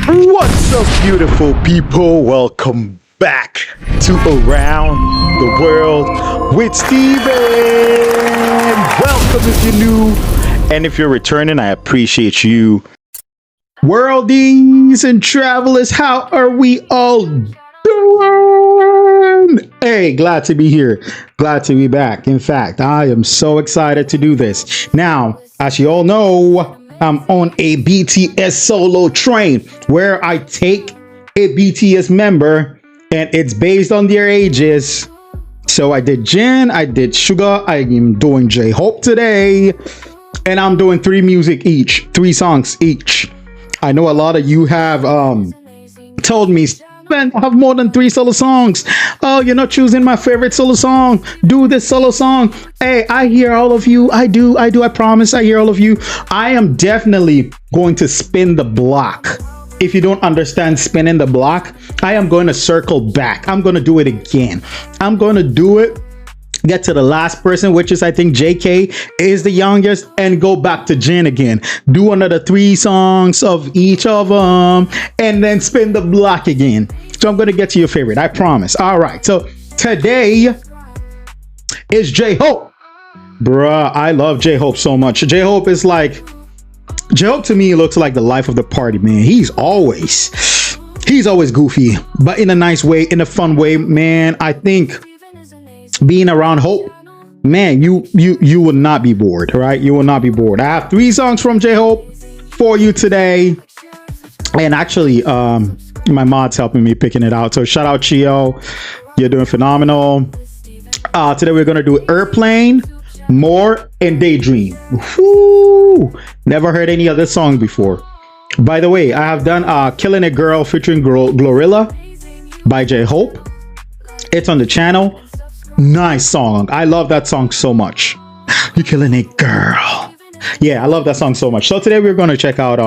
What's up, beautiful people? Welcome back to Around the World with Steven. Welcome if you're new, and if you're returning, I appreciate you. Worldies and travelers, how are we all doing? Hey, glad to be here. Glad to be back. In fact, I am so excited to do this. Now, as you all know, I'm on a BTS solo train where I take a BTS member and it's based on their ages. So I did Jin, I did Suga, I am doing J-Hope today, and I'm doing three songs each. I know a lot of you have told me, "Man, I have more than 3 solo songs. Oh, you're not choosing my favorite solo song. Do this solo song." Hey, I hear all of you. I do. I promise I hear all of you. I am definitely going to spin the block. If you don't understand spinning the block, I am going to circle back. I'm going to do it again. I'm going to do it, get to the last person, which is I think JK is the youngest, and go back to Jin again. Do another 3 songs of each of them, and then spin the block again. So I'm going to get to your favorite, I promise. All right, so today is J-Hope. Bruh, I love J-Hope so much. J-Hope to me looks like the life of the party, man. He's always goofy, but in a nice way, in a fun way, man. I think being around Hope, man, you will not be bored, right? You will not be bored. I have 3 songs from J-Hope for you today, and actually my mod's helping me picking it out, so shout out Chio, you're doing phenomenal. Today we're gonna do Airplane, More, and Daydream. Woo! Never heard any other song before. By the way, I have done Killing It Girl featuring Glorilla by J-Hope. It's on the channel. Nice song. I love that song so much. You're killing it, girl. Yeah, I love that song so much. So today we're gonna check out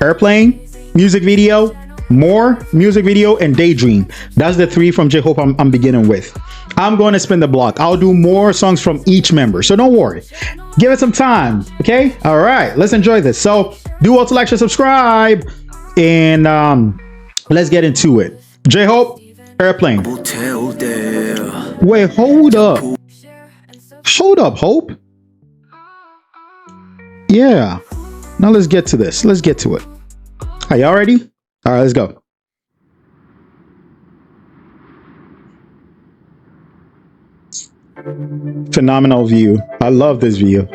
Airplane music video, More music video, and Daydream. That's the 3 from J-Hope I'm beginning with. I'm going to spin the block. I'll do more songs from each member, so don't worry. Give it some time, okay? All right, let's enjoy this. So do also like, share, subscribe, and let's get into it. J-Hope, Airplane. Wait, hold up. Hold up, Hope. Yeah. Now let's get to this. Let's get to it. Are y'all ready? All right, let's go. Phenomenal view. I love this view.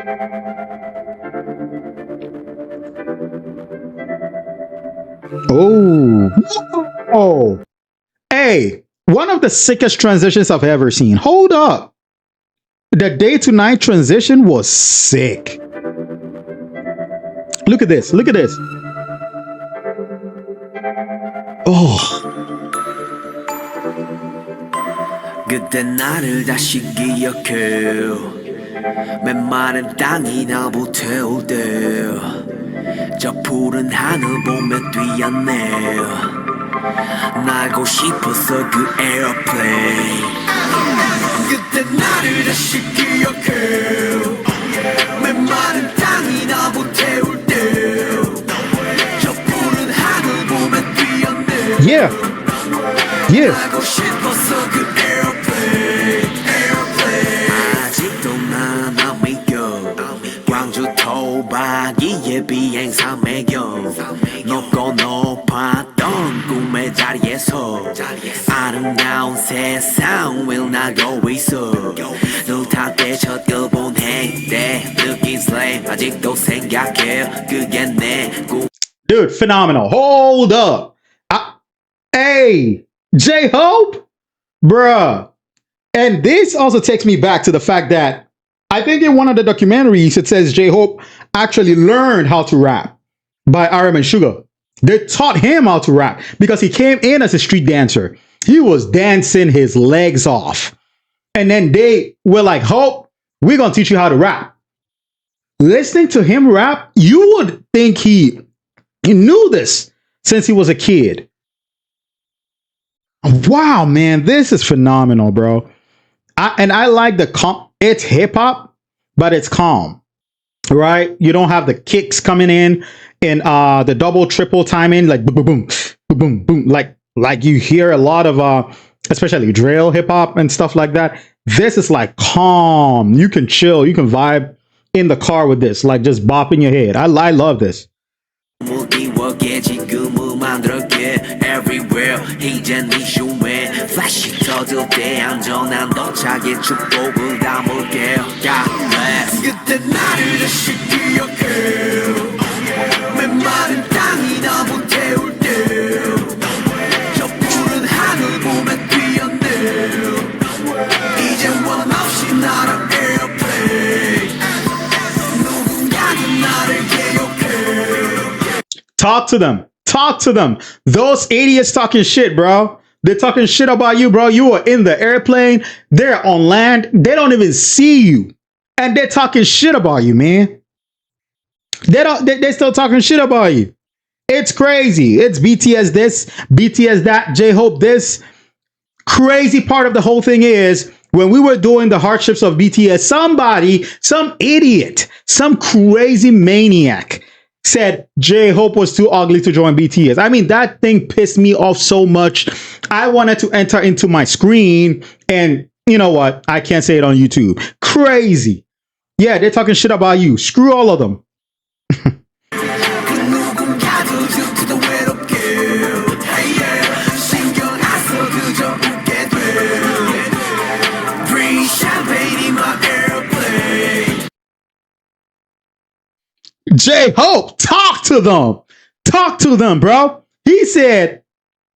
Oh. Hey, one of the sickest transitions I've ever seen. Hold up. The day to night transition was sick. Look at this. Look at this. Oh. 그때 나를 다시 기억해 메마른 땅이 나보 태울 때저 푸른 하늘 보며 뛰었네 날고 싶었어 그 에어플레인 그때 나를 다시 기억해 메마른 땅이 나보 태울 때저 푸른 하늘 보며 뛰었네 Yeah. Yeah. 날고 싶었어 그 아직도 난 안 믿겨 광주 토박이의 비행사 매겨 높고 높았던 꿈의 자리에서 아름다운 세상 will 나고 있어 눈 탔대 첫 일본 행때 느낀 슬레임 아직도 생각해 그게 내 꿈. Dude, phenomenal. Hold up. Hey, J-Hope? Bruh. And this also takes me back to the fact that I think in one of the documentaries, it says J-Hope actually learned how to rap by RM and Suga. They taught him how to rap because he came in as a street dancer. He was dancing his legs off. And then they were like, Hope, we're going to teach you how to rap. Listening to him rap, you would think he knew this since he was a kid. Wow, man, this is phenomenal, bro. I like the calm. It's hip hop, but it's calm. right? You don't have the kicks coming in and the double triple timing, like boom boom boom boom boom boom, like you hear a lot of especially drill hip hop and stuff like that. This is like calm. You can chill, you can vibe in the car with this, like just bopping your head. I love this. Everywhere 이젠 네 슈에 플래시 터질 때 안전한 도착의 축복을 담을게 그때 나를 다시 기억해 메마른 땅이 너무 태울 때저 푸른 하늘 보며 뛰어내 이제 원 없이 날아 airplane 누군가도 나를 기억해. Talk to them. Talk to them. Those idiots talking shit, bro. They're talking shit about you, bro. You are in the airplane. They're on land. They don't even see you. And they're talking shit about you, man. They're still talking shit about you. It's crazy. It's BTS this, BTS that, J-Hope this. Crazy part of the whole thing is when we were doing the hardships of BTS, somebody, some idiot, some crazy maniac said J-Hope was too ugly to join BTS. I mean, that thing pissed me off so much. I wanted to enter into my screen and you know what? I can't say it on YouTube. Crazy. Yeah, they're talking shit about you. Screw all of them. J-Hope, talk to them. Talk to them, bro. He said,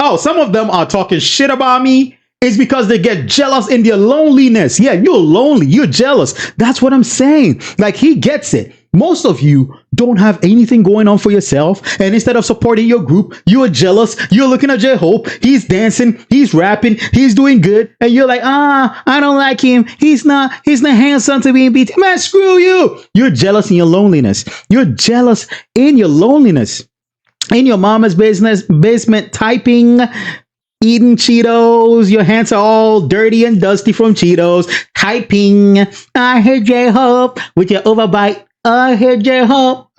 oh, some of them are talking shit about me. It's because they get jealous in their loneliness. Yeah, you're lonely. You're jealous. That's what I'm saying. Like, he gets it. Most of you don't have anything going on for yourself. And instead of supporting your group, you're jealous. You're looking at J-Hope. He's dancing. He's rapping. He's doing good. And you're like, I don't like him. He's not handsome to be in BT. Man, screw you. You're jealous in your loneliness. You're jealous in your loneliness. In your mama's basement typing, eating Cheetos. Your hands are all dirty and dusty from Cheetos. Typing, I hear J-Hope with your overbite. I hear J-Hope.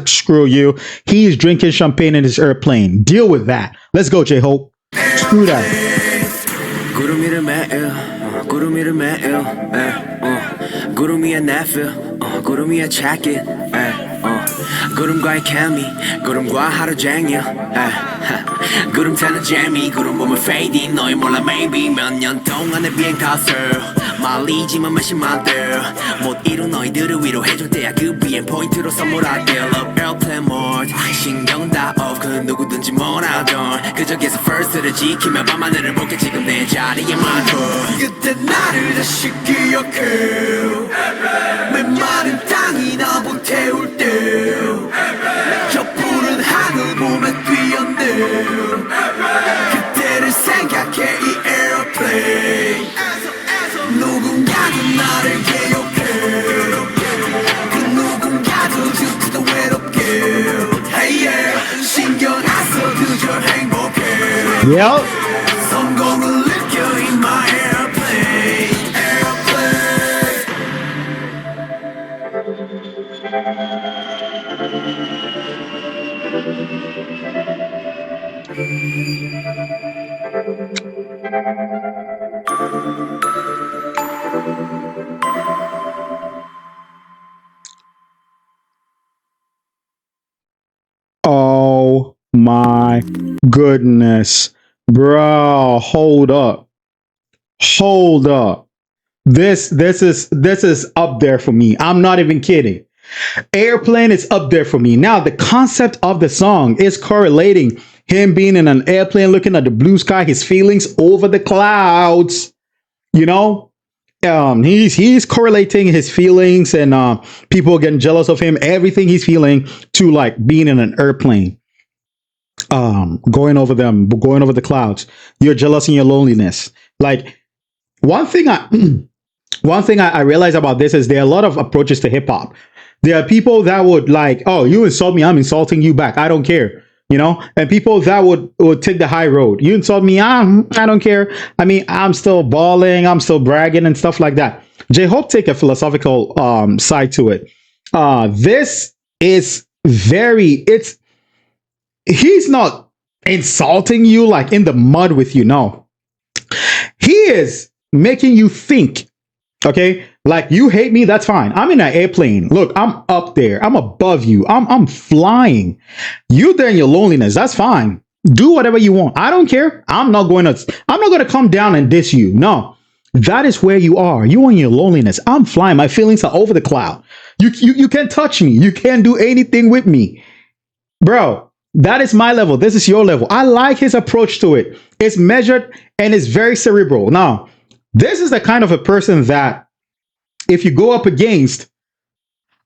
Screw you. He's drinking champagne in his airplane. Deal with that. Let's go, J-Hope. Screw that. 구름과의 케미 구름과 하루 종일 구름 타는 재미 구름 보면 fading 너희 몰라 maybe 몇 년 동안의 비행 탓을 말리지만 마시마들 못 이룬 너희들을 위로해줄 때야 그 비행 포인트로 선물할게 Love airplane mode 신경 다 off 그 누구든지 뭐라던 그저 계속 first를 지키며 밤하늘을 볼게 지금 내 자리에 맞춰 그때 나를 다시 기억해 메마른 땅이 너무 태울 때저 푸른 하늘 보며 뛰어내 그때를 생각해 이 airplane 누군가도 나를 기억해 그 누군가도 죽지도 외롭게 hey yeah 신경 안 써 그저 행복해 Yep. 성공을 느껴 in my airplane Oh my goodness. Bro, hold up. Hold up. This is up there for me. I'm not even kidding. Airplane is up there for me. Now, the concept of the song is correlating him being in an airplane, looking at the blue sky, his feelings over the clouds. You know, he's correlating his feelings and people getting jealous of him, everything he's feeling to like being in an airplane, going over the clouds. You're jealous in your loneliness. Like one thing I realize about this is there are a lot of approaches to hip hop. There are people that would like, oh, you insult me, I'm insulting you back. I don't care. You know, and people that would take the high road. You insult me, I don't care. I mean, I'm still balling, I'm still bragging and stuff like that. J-Hope take a philosophical side to it. This is very, it's, he's not insulting you like in the mud with you. No, he is making you think. Okay, like you hate me, that's fine. I'm in an airplane. Look, I'm up there. I'm above you. I'm flying. You there in your loneliness. That's fine. Do whatever you want. I don't care. I'm not gonna come down and diss you. No, that is where you are. You in your loneliness. I'm flying. My feelings are over the cloud. You can't touch me. You can't do anything with me, bro. That is my level. This is your level. I like his approach to it. It's measured and it's very cerebral. Now, this is the kind of a person that if you go up against,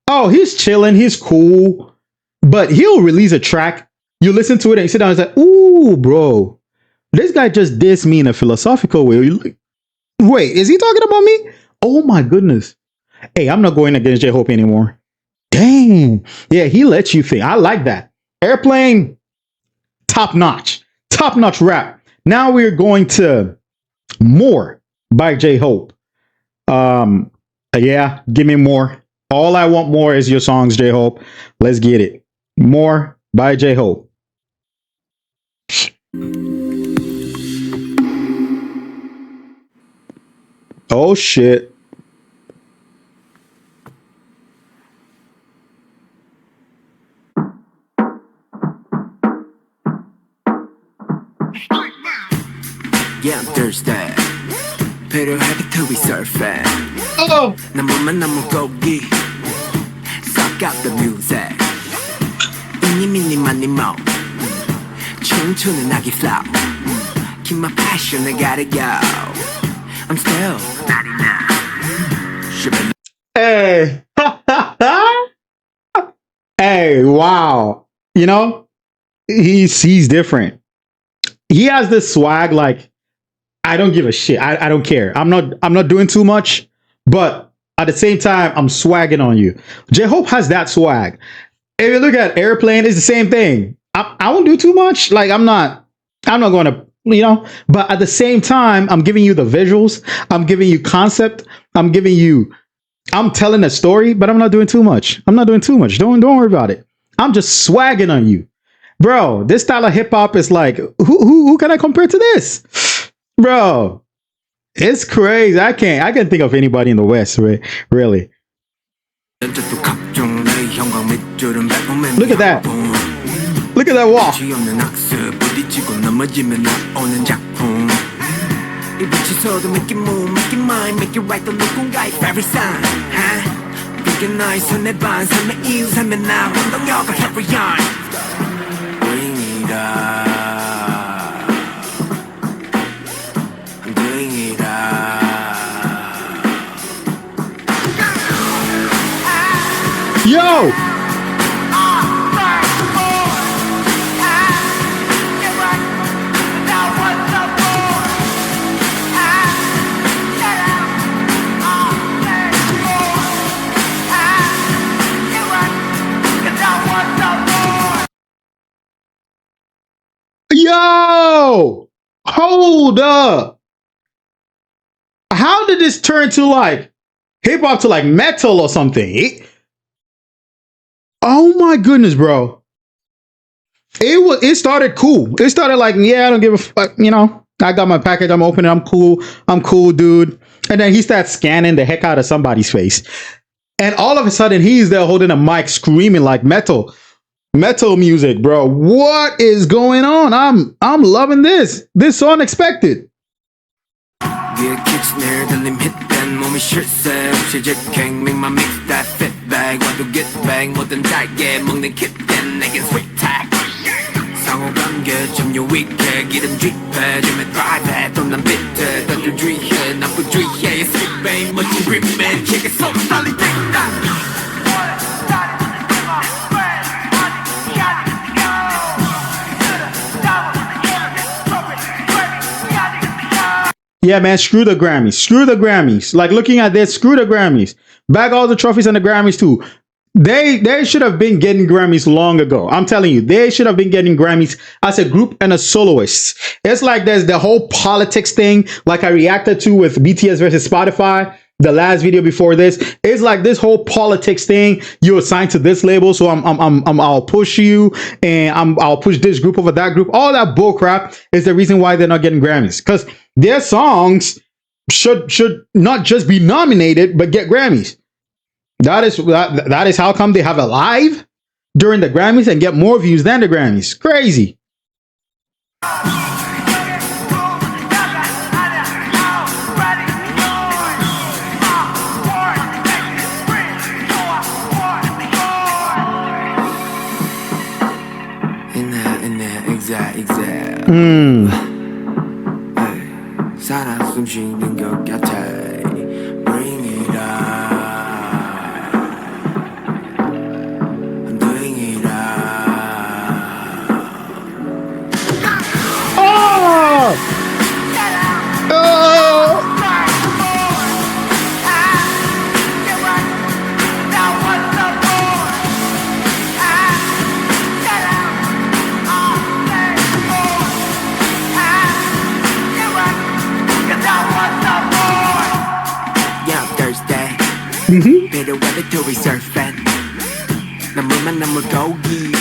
oh, he's chilling, he's cool, but he'll release a track. You listen to it and you sit down and say, ooh, bro, this guy just dissed me in a philosophical way. Wait, is he talking about me? Oh my goodness. Hey, I'm not going against J-Hope anymore. Dang. Yeah, he lets you think. I like that. Airplane, top notch rap. Now we're going to More by J-Hope. Yeah, give me more. All I want more is your songs, J-Hope. Let's get it. More by J-Hope. Oh shit. Yeah, I'm thirsty. 필요하게 to be surfing. Oh. 난 몸만 너무 고기. Suck out the music. 이니 미니 마니 모. 춤추는 아기 flow. Keep my passion, I gotta go. I'm still 99. Hey. Hey, wow. You know, he's different. He has this swag like, I don't give a shit. I don't care. I'm not doing too much, but at the same time, I'm swagging on you. J-Hope has that swag. If you look at Airplane, it's the same thing. I won't do too much. Like I'm not going to, you know, but at the same time, I'm giving you the visuals. I'm giving you concept. I'm telling a story, but I'm not doing too much. Don't worry about it. I'm just swagging on you. Bro, this style of hip hop is like, who can I compare to this? Bro, it's crazy. I can't think of anybody in the West, really. Look at that. Look at that walk. Yo! Yo! Hold up. How did this turn to like hip hop to like metal or something? Oh my goodness, bro. It started cool. It started like, yeah, I don't give a fuck, you know. I got my package, I'm opening, I'm cool, dude. And then he starts scanning the heck out of somebody's face. And all of a sudden he's there holding a mic screaming like metal music, bro. What is going on? I'm loving this. This is so unexpected. Yeah, man, screw the Grammys. Screw the Grammys. Like looking at this, screw the Grammys. Bag all the trophies and the Grammys too. They should have been getting Grammys long ago. I'm telling you, they should have been getting Grammys as a group and a soloist. It's like there's the whole politics thing, like I reacted to with BTS versus Spotify. the last video before this. It's like this whole politics thing. You're assigned to this label, so I'll push you, and I'll push this group over that group. All that bull crap is the reason why they're not getting Grammys, because their songs should not just be nominated but get Grammys. That is how come they have a live during the Grammys and get more views than the Grammys. Crazy. exact. 살아 숨쉬는 것 같아. Bring it up. I'm doing it up. Oh! Oh! Better weather to reserve it. 나물만 나물 고기.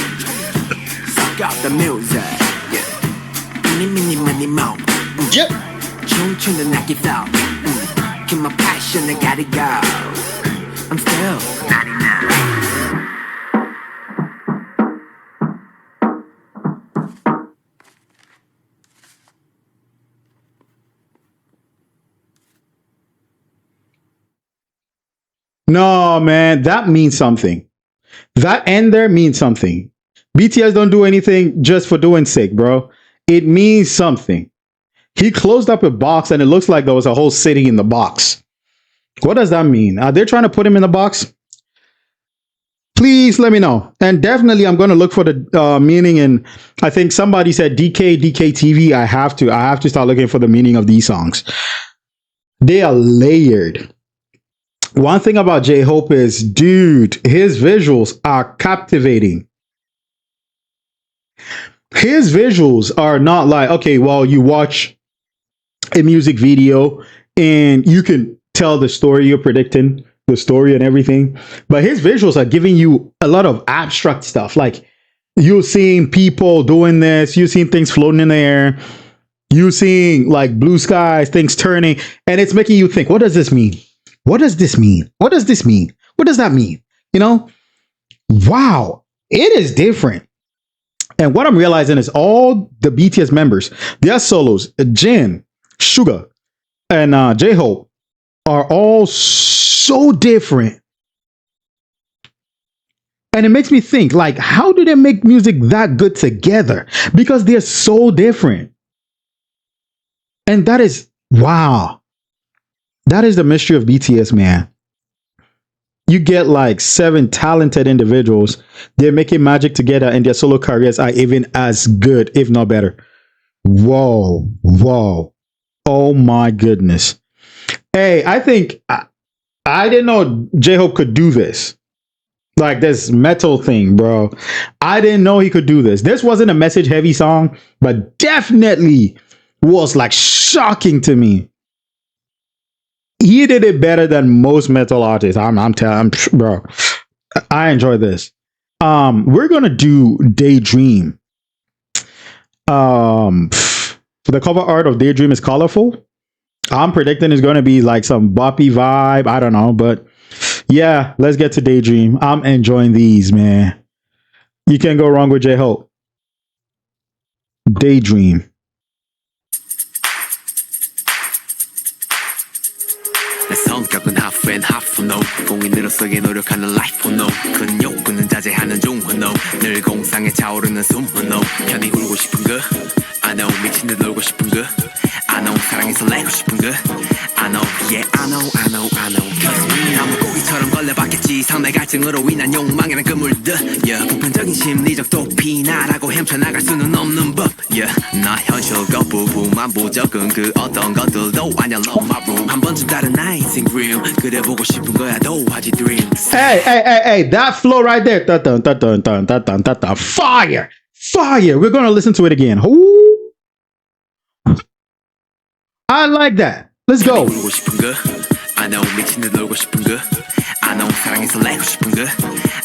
Suck out the music. Mini mini money mo. 춤추는 낙기 flow. Keep my passion, I gotta go. I'm still 99. No, man, that means something. That end there means something. BTS don't do anything just for doing sake, bro. It means something. He closed up a box and it looks like there was a whole city in the box. What does that mean? Are they trying to put him in the box? Please let me know. And definitely I'm going to look for the meaning. And I think somebody said DK I have to start looking for the meaning of these songs. They are layered. One thing about J-Hope is, dude, his visuals are captivating. His visuals are not like, okay, well, you watch a music video and you can tell the story, you're predicting the story and everything. But his visuals are giving you a lot of abstract stuff. Like you're seeing people doing this, you're seeing things floating in the air, you're seeing like blue skies, things turning, and it's making you think, what does this mean? What does this mean? What does this mean? What does that mean? You know? Wow. It is different. And what I'm realizing is all the BTS members, their solos, Jin, Suga, and J-Hope are all so different. And it makes me think, like, how do they make music that good together? Because they're so different. And that is, wow. That is the mystery of BTS, man. You get like 7 talented individuals. They're making magic together and their solo careers are even as good, if not better. Whoa. Whoa. Oh my goodness. Hey, I think I didn't know J-Hope could do this. Like this metal thing, bro. I didn't know he could do this. This wasn't a message heavy song, but definitely was like shocking to me. He did it better than most metal artists. I'm telling, bro. I enjoy this. We're gonna do Daydream. The cover art of Daydream is colorful. I'm predicting it's gonna be like some boppy vibe. I don't know, but yeah, let's get to Daydream. I'm enjoying these, man. You can't go wrong with J-Hope. Daydream. 내 성격은 half and half no 공인으로서의 노력하는 life no 큰 욕구는 자제하는 중 no 늘 공상에 차오르는 숨 no 편히 울고 싶은 거 I know 미친 듯 놀고 싶은 거 I know 사랑해서 내고 싶은 거 I know yeah I know Cause we 나무고기처럼 걸려봤겠지 상대 갈증으로 인한 욕망이란 그물들 yeah 보편적인 심리적 도피나라고 헤쳐나갈 수는 없는 법 yeah 나 현실 거부부만 부적은 그 어떤 것들도 아냐 love my room 한 번쯤 다른 나의 dream 그래 보고 싶은 거야 도화지 dream Hey, that flow right there. Dun, dun, dun, dun, dun, dun, dun, dun. Fire. We're going to listen to it again. Ooh. I like that. Let's go. I know 미친 듯 놀고 싶은 그 I know 사랑해서 내고 싶은 그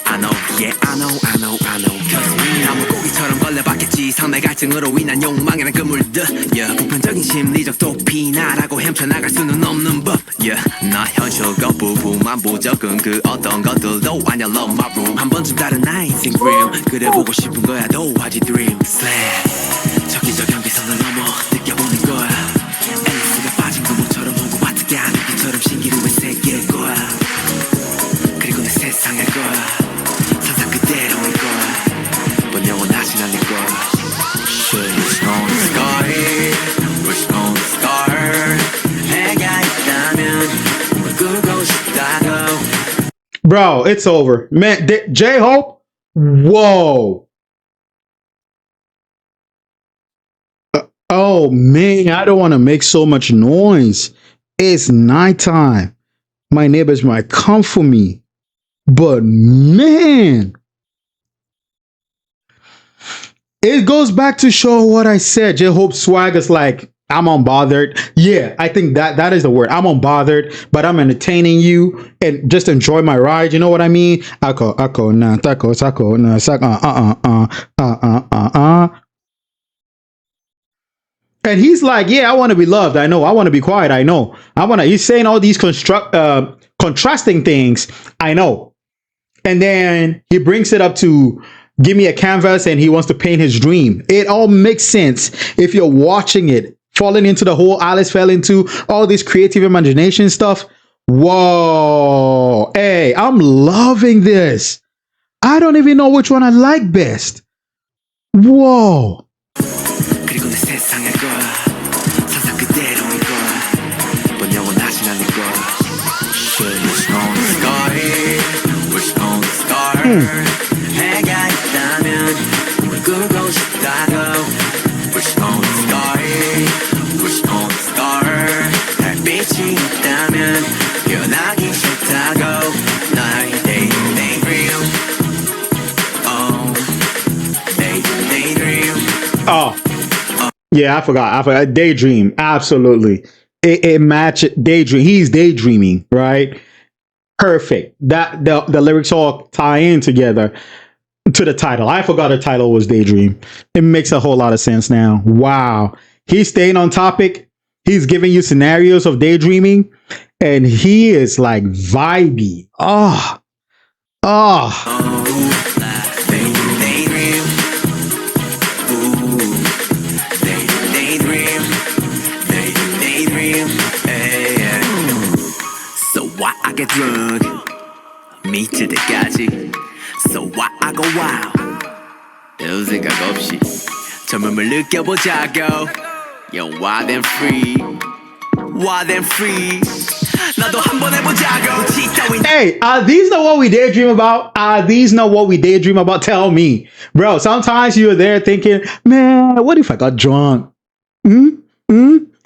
I know yeah I know I know I know Cause 나무 고기처럼 걸려봤겠지 상대 갈증으로 인한 욕망이란 그물들 yeah 보편적인 심리적 도피 나라고 헤쳐나갈 수는 없는 법 yeah 나 현실 거부부만 부적은 그 어떤 것들도 아냐 love my room 한 번쯤 다른 나의 인생 dream 그래 보고 싶은 거야 도화지 dream slay 저기저 경계선을 넘어 느껴보는 거야 앨리스가 빠진 구멍처럼 오고 와트게 하는 것처럼 신기루의 세계일 거야 그리고 내 세상일 거야 상상 그대로일 거야 넌 영원하진 않을 거야 Wish on the sky Wish on the star 내가 있다면 꾸고 싶다고 Bro, it's over. Man, J-Hope? Whoa. Oh, man, I don't want to make so much noise. It's nighttime. My neighbors might come for me. But, man, it goes back to show what I said. J-Hope swag is like, I'm unbothered. Yeah, I think that is the word. I'm unbothered, but I'm entertaining you and just enjoy my ride. You know what I mean? Ako, na, tako, sako, na, And he's like, yeah, I want to be loved. I know. I want to be quiet. I know. He's saying all these contrasting things. I know. And then he brings it up to give me a canvas and he wants to paint his dream. It all makes sense if you're watching it, falling into the hole Alice fell into, all this creative imagination stuff. Whoa. Hey, I'm loving this. I don't even know which one I like best. Whoa. Oh, yeah, I forgot. Daydream. Absolutely. It matched Daydream. He's daydreaming, right? Perfect. That the lyrics all tie in together to the title. I forgot the title was Daydream. It makes a whole lot of sense now. Wow. He's staying on topic. He's giving you scenarios of daydreaming and he is like vibey. Oh. So why I get drunk 미칠 때까지 So why I go wild 별 생각 없이 젊음을 느껴보자고 Yo wild and free Wild and free 나도 한번 해보자고 Hey, are these not what we daydream about? Are these not what we daydream about? Tell me. Bro, sometimes you're there thinking, man, what if I got drunk?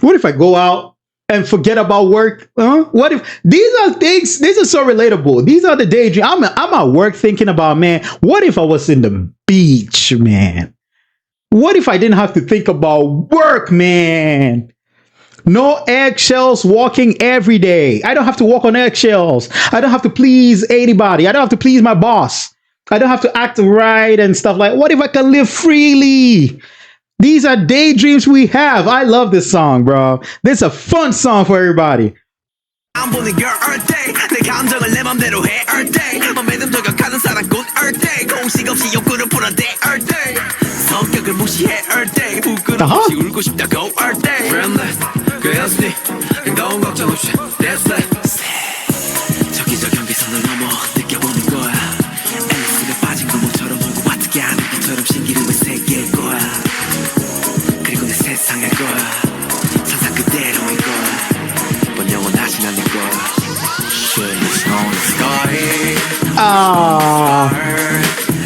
What if I go out and forget about work? What if these are things? These are so relatable. These are the daydream. I'm at work thinking about, man, what if I was in the beach, man? What if I didn't have to think about work, man? No eggshells walking every day. I don't have to walk on eggshells. I don't have to please anybody. I don't have to please my boss. I don't have to act right and stuff like, what if I can live freely? These are daydreams we have. I love this song, bro. This is a fun song for everybody. I'm bullying girl all day. 내 감정을 내 맘대로 해 all day. 맘에든 저격하는 사랑꾼 all day. 공식 없이 욕구를 풀어대 all day. 성격을 무시해 all day. 부끄럼 없이 울고 싶다고 all day. Friendless, 그였으니 행동 걱정 없이 that's it. 저기저 경계선을 넘어 느껴보는 거야. 앨리스가 빠진 구멍처럼 오고 와트게 하는 것처럼 신기루의 세계일 거야. 그리고 내 세상일 거야. 상상 그대로일 거야. 넌 영원하진 않을 거야. Wish on the sky.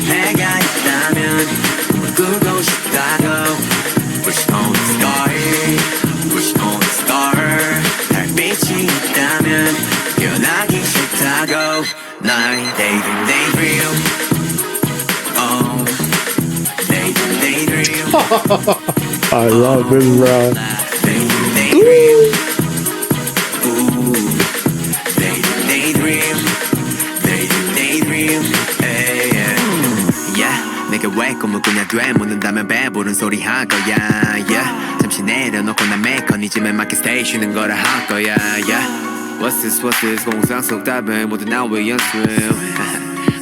내가 있다면 꾸고 싶다고. Wish on the sky. Wish on the star. 달빛이 있다면 변하기 싫다고. 나의 daydream. Oh, daydream. I love this, bro. Daydream. 내게 왜 꿈을 꾸냐 돼 묻는다면 배부른 소리 할 거야 yeah. 잠시 내려놓고 난 메커니즘에 맞게 스테이 쉬는 거라 할 거야 yeah. What's this 공상 속 답은 모두 나 위해 연습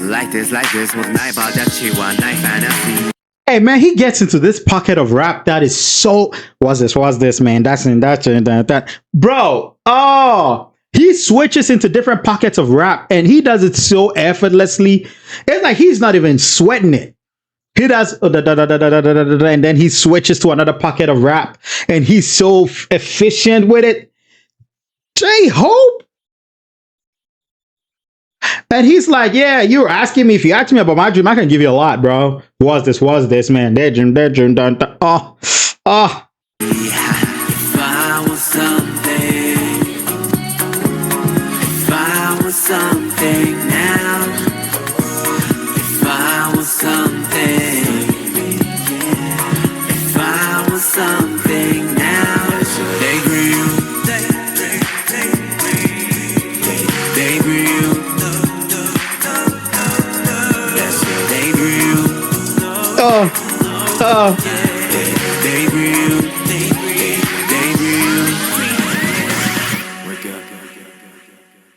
Like this 모두 나의 바다치와 나의 fantasy. Hey man, he gets into this pocket of rap that is so. What's this, man? That. Bro, oh, he switches into different pockets of rap and he does it so effortlessly. It's like he's not even sweating it. He does, and then he switches to another pocket of rap and he's so efficient with it. J-Hope. And he's like, yeah, you were asking me. If you ask me about my dream, I can give you a lot, bro. Was this, man? Daydream, oh. If I was something now, if I was something now, Daydream.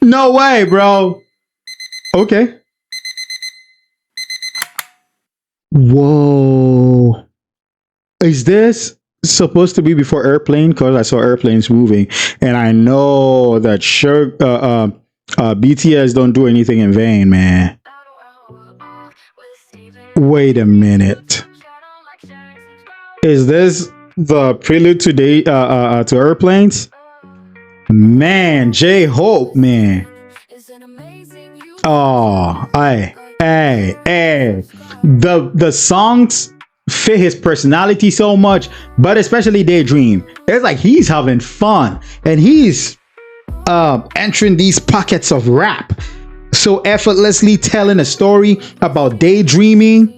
No way, bro. Okay. Whoa. Is this supposed to be before Airplane? Because I saw airplanes moving, and I know that BTS don't do anything in vain, man. Wait a minute. Is this the prelude today to Airplanes? Man, J-Hope, man. Oh, hey. The songs fit his personality so much, but especially Daydream. It's like he's having fun and he's entering these pockets of rap so effortlessly, telling a story about daydreaming,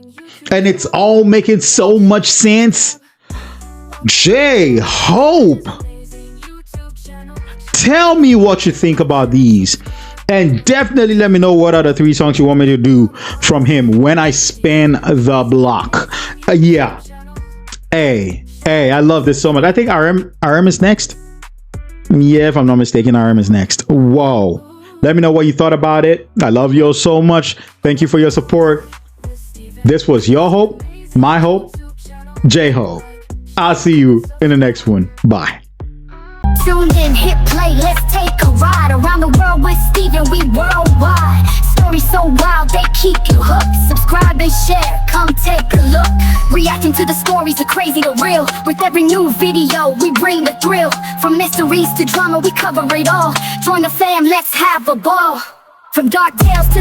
and it's all making so much sense. J-Hope, tell me what you think about these, and definitely let me know what other 3 songs you want me to do from him when I spin the block. Yeah. Hey, I love this so much. I think RM is next. Yeah, if I'm not mistaken, RM is next. Whoa. Let me know what you thought about it. I love you all so much. Thank you for your support. This was your hope, my hope, J-Hope. I'll see you in the next one. Bye. Tune in, hit play, let's take a ride around the world with Steven, we worldwide. Stories so wild, they keep you hooked. Subscribe and share, come take a look. Reacting to the stories are crazy to real. With every new video, we bring the thrill. From mysteries to drama, we cover it all. Join the fam, let's have a ball. From dark tales to